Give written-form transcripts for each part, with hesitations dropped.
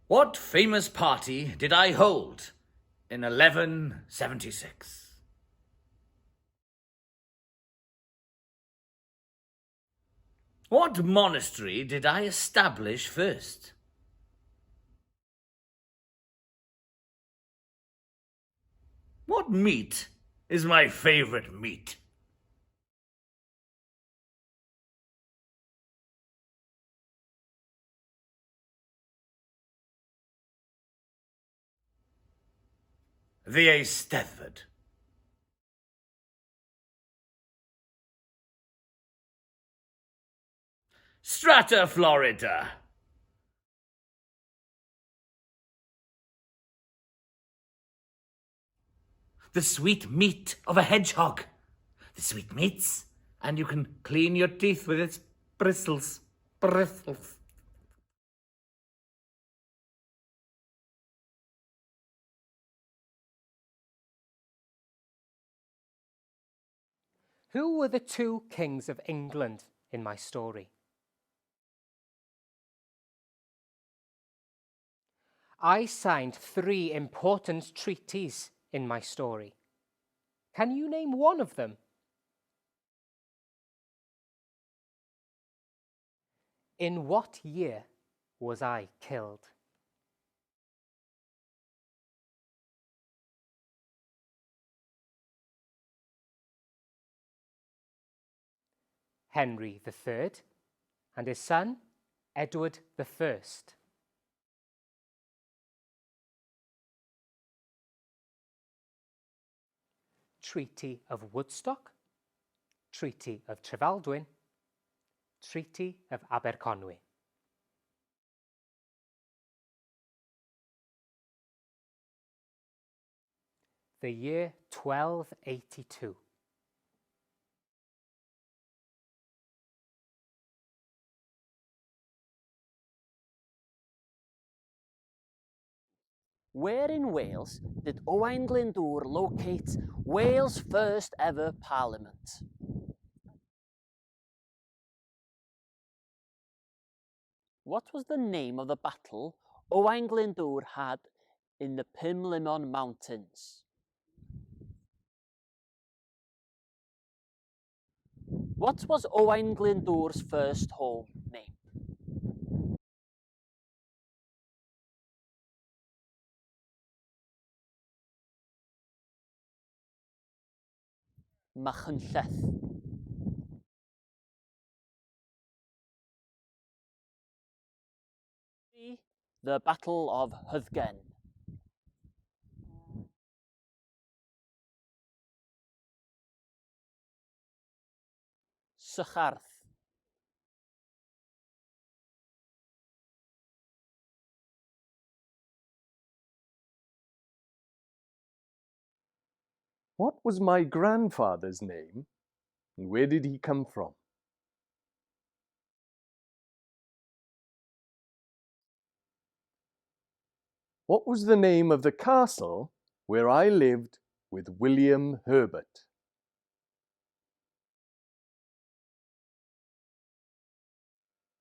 What famous party did I hold in 1176? What monastery did I establish first? What meat is my favorite meat? The Eisteddfod. Strata Florida. The sweet meat of a hedgehog. The sweet meats, and you can clean your teeth with its bristles. Bristles. Who were the two kings of England in my story? I signed 3 important treaties in my story. Can you name one of them? In what year was I killed? Henry III and his son, Edward I. Treaty of Woodstock, Treaty of Trefaldwyn, Treaty of Aberconwy. The year 1282. Where in Wales did Owain Glyndŵr locate Wales' first ever parliament? What was the name of the battle Owain Glyndŵr had in the Pumlummon Mountains? What was Owain Glyndŵr's first home name? Machynlleth. The Battle of Hyddgen. Sycharth. What was my grandfather's name, and where did he come from? What was the name of the castle where I lived with William Herbert?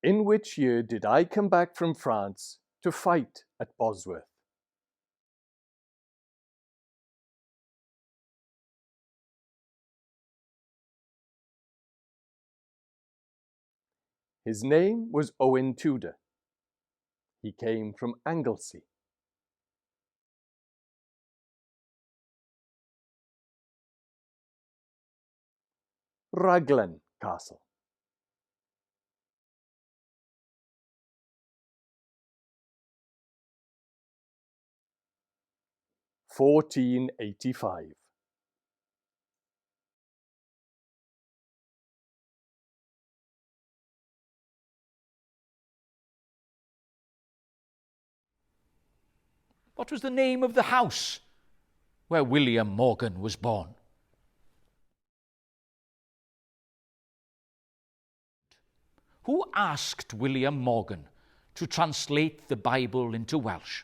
In which year did I come back from France to fight at Bosworth? His name was Owen Tudor. He came from Anglesey. Raglan Castle. (1485). What was the name of the house where William Morgan was born? Who asked William Morgan to translate the Bible into Welsh.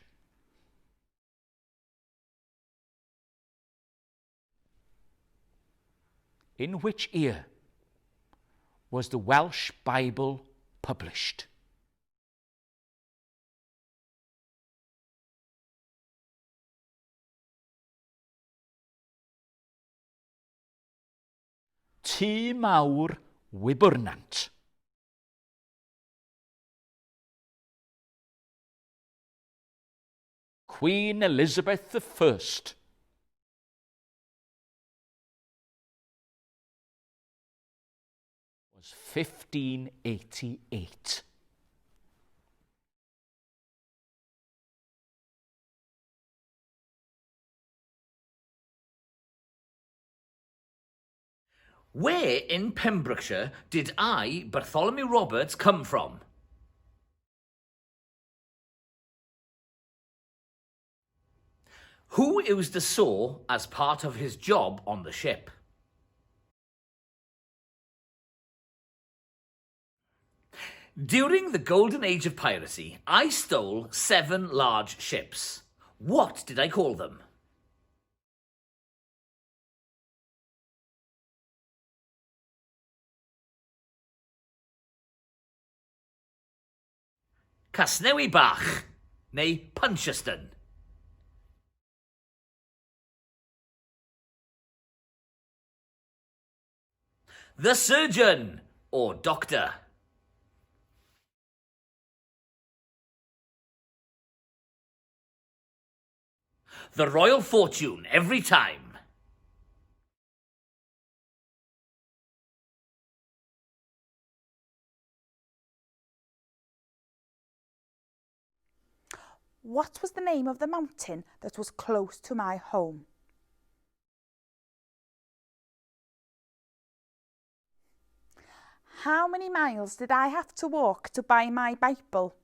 In which year was the Welsh Bible published? Tŷ Mawr Wyburnant. Queen Elizabeth I. Was 1588. Where in Pembrokeshire did I, Bartholomew Roberts, come from? Who used a saw as part of his job on the ship? During the golden age of piracy, I stole 7 large ships. What did I call them? Casnewi Bach, neu Puncheston. The surgeon, or doctor. The Royal Fortune every time. What was the name of the mountain that was close to my home? How many miles did I have to walk to buy my Bible?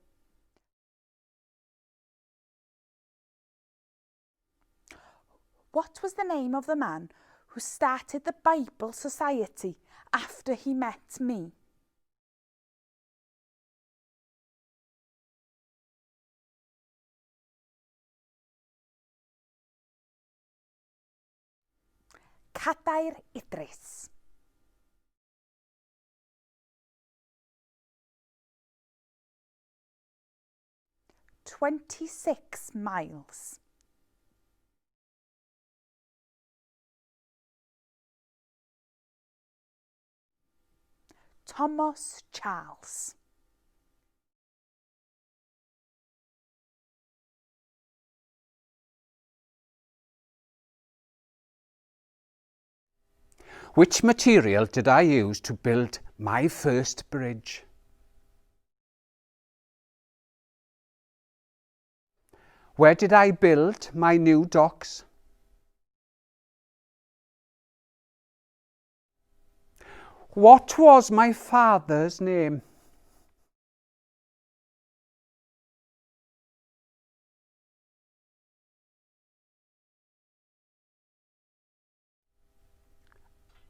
What was the name of the man who started the Bible Society after he met me? Cadair Idris. "26 miles. Thomas Charles. Which material did I use to build my first bridge? Where did I build my new docks? What was my father's name?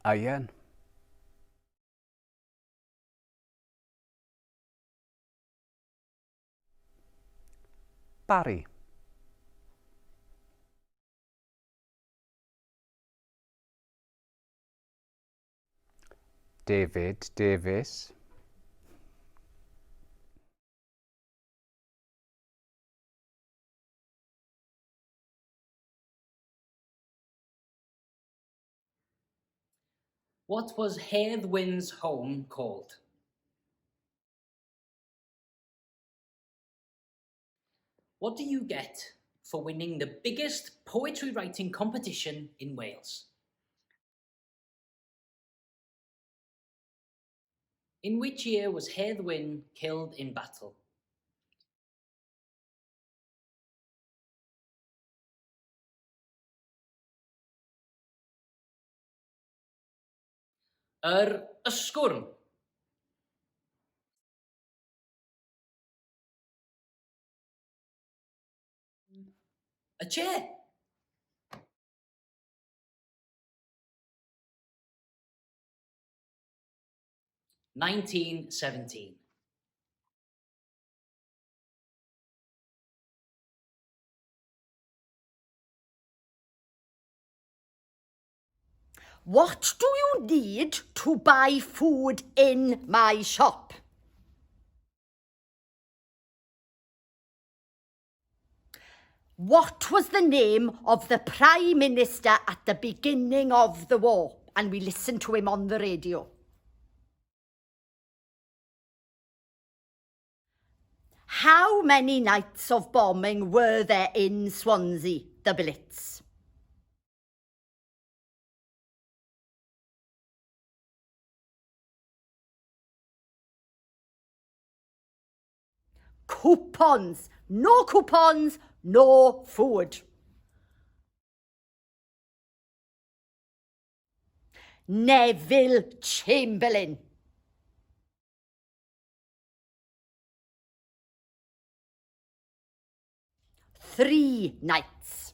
Iron. Barry. David Davis. What was Hairthwyn's home called? What do you get for winning the biggest poetry writing competition in Wales? In which year was Hairthwyn killed in battle? Ysgwrn. A chair. "1917. What do you need to buy food in my shop? What was the name of the Prime Minister at the beginning of the war? And we listened to him on the radio. How many nights of bombing were there in Swansea, the Blitz? Coupons. No coupons, no food. Neville Chamberlain. Three nights.